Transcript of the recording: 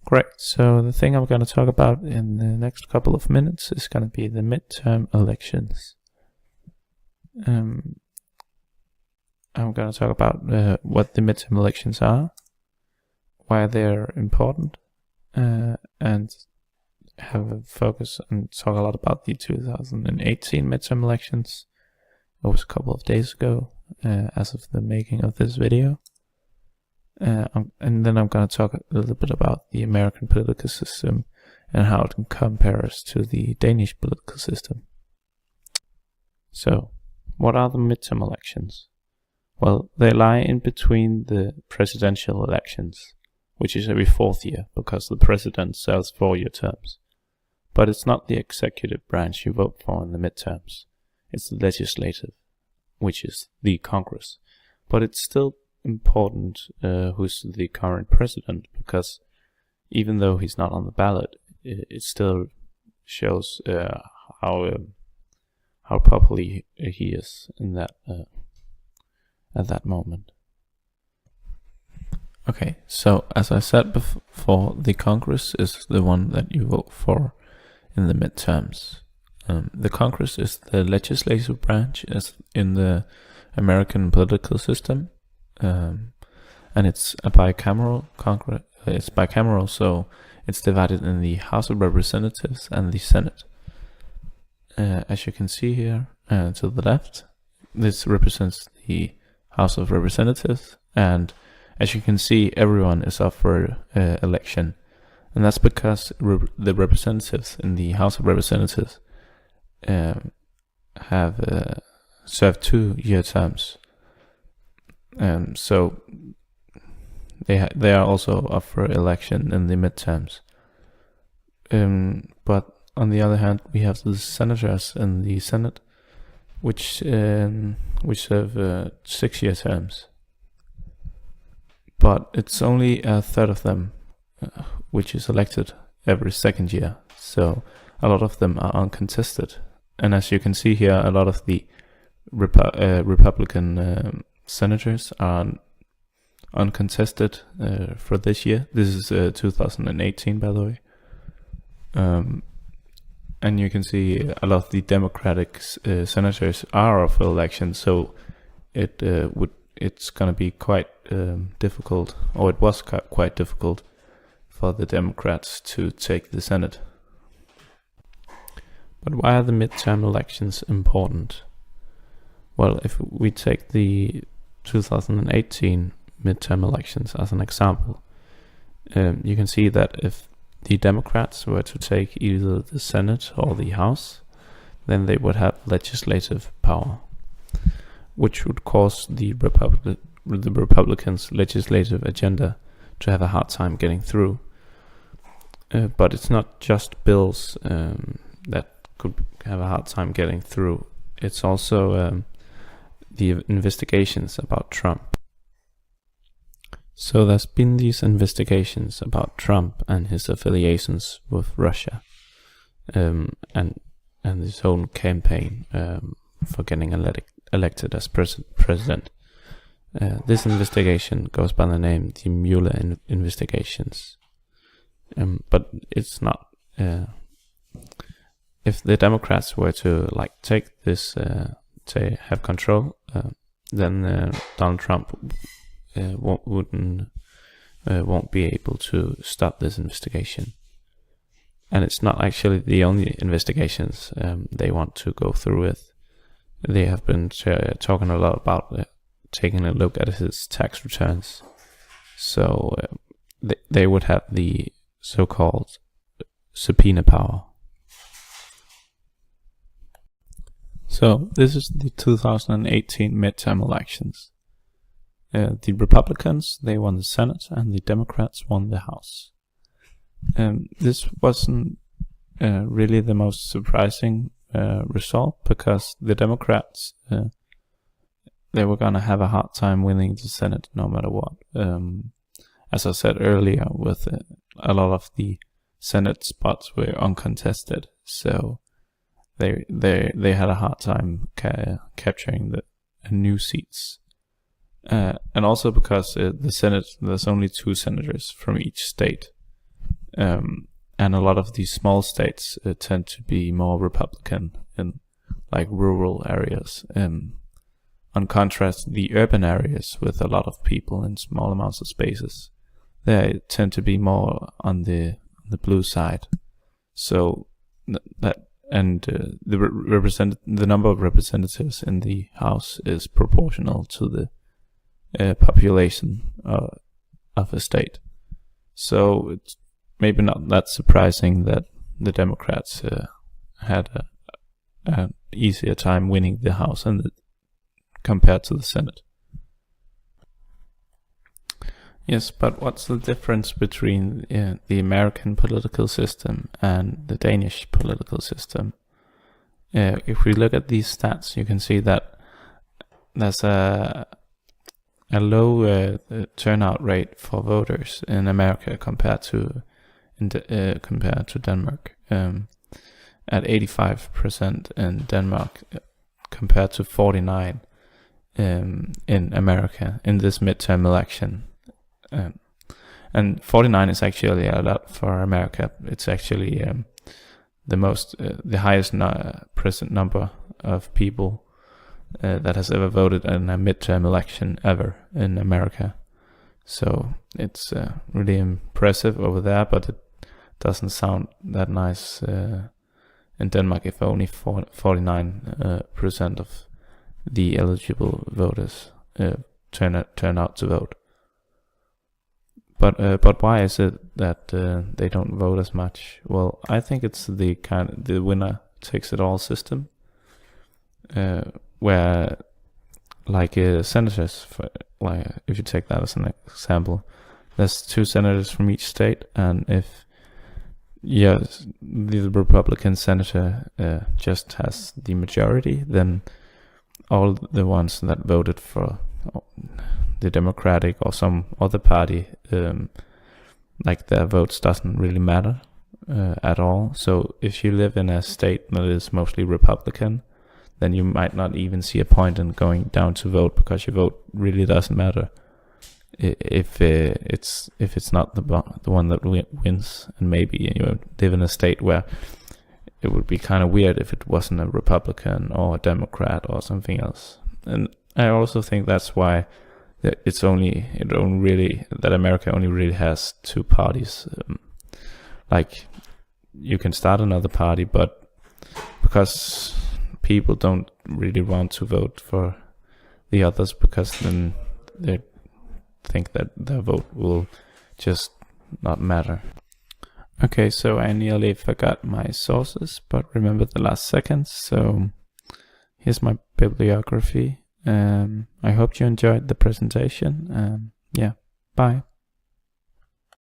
Great, so the thing I'm going to talk about in the next couple of minutes is going to be the midterm elections. I'm going to talk about what the midterm elections are, why they're important, and have a focus and talk a lot about the 2018 midterm elections. It was a couple of days ago, as of the making of this video. And then I'm going to talk a little bit about the American political system and how it compares to the Danish political system. So, what are the midterm elections? Well, they lie in between the presidential elections, which is every 4th year because the president serves 4-year terms. But it's not the executive branch you vote for in the midterms. It's the legislative, which is the Congress. But it's still important who's the current president, because even though he's not on the ballot, it still shows how popular he is in that at that moment. Okay, so as I said before, the Congress is the one that you vote for in the midterms. The Congress is the legislative branch as in the American political system. And it's a bicameral Congress. It's bicameral, so it's divided in the House of Representatives and the Senate. As you can see here to the left, this represents the House of Representatives, and as you can see, everyone is up for election, and that's because the representatives in the House of Representatives have served 2-year terms. So they are also up for election in the midterms. But on the other hand, we have the senators in the Senate, which serve 6-year terms. But it's only a third of them which is elected every 2nd year. So a lot of them are uncontested. And as you can see here, a lot of the Republican senators are uncontested for this year. This is 2018, by the way. And you can see a lot of the Democratic senators are up for election, so it's going to be quite difficult, or it was quite difficult for the Democrats to take the Senate. But why are the midterm elections important? Well, if we take the 2018 midterm elections as an example, you can see that if the Democrats were to take either the Senate or the House, then they would have legislative power, which would cause the Republicans' legislative agenda to have a hard time getting through. But it's not just bills that could have a hard time getting through. It's also the investigations about Trump. So there's been these investigations about Trump and his affiliations with Russia, and his own campaign for getting elected as president. This investigation goes by the name the Mueller investigations. But it's not. If the Democrats were to take this, to have control, then Donald Trump won't be able to stop this investigation. And it's not actually the only investigations they want to go through with. They have been talking a lot about taking a look at his tax returns. So they would have the so-called subpoena power. So this is the 2018 midterm elections. The Republicans, they won the Senate, and the Democrats won the House. This wasn't really the most surprising result, because the Democrats, they were going to have a hard time winning the Senate no matter what. As I said earlier, with a lot of the Senate spots were uncontested, so they had a hard time capturing the new seats. And also because the Senate, there's only 2 senators from each state. And a lot of these small states tend to be more Republican in like rural areas. On contrast, the urban areas with a lot of people in small amounts of spaces, they tend to be more on the blue side. So the number of representatives in the House is proportional to the population of a state. So it's maybe not that surprising that the Democrats had an easier time winning the House compared to the Senate. Yes, but what's the difference between the American political system and the Danish political system? If we look at these stats, you can see that there's a low turnout rate for voters in America compared to Denmark. At 85% in Denmark compared to 49% in America in this midterm election. And 49 is actually a lot for America. It's actually the highest present number of people that has ever voted in a midterm election ever in America. So it's really impressive over there, but it doesn't sound that nice in Denmark if only 49% of the eligible voters turn out to vote. But why is it that they don't vote as much? Well, I think it's the winner takes it all system, where like senators, if you take that as an example, there's 2 senators from each state, and if the Republican senator just has the majority, then all the ones that voted for the Democratic or some other party, like their votes doesn't really matter at all. So if you live in a state that is mostly Republican, then you might not even see a point in going down to vote, because your vote really doesn't matter if it's not the one that wins. And maybe you live in a state where it would be kind of weird if it wasn't a Republican or a Democrat or something else. And I also think that's why that America only really has 2 parties. Like you can start another party, but because people don't really want to vote for the others, because then they think that their vote will just not matter. Okay, so I nearly forgot my sources, but remember the last seconds. So here's my bibliography. I hope you enjoyed the presentation. Yeah, bye.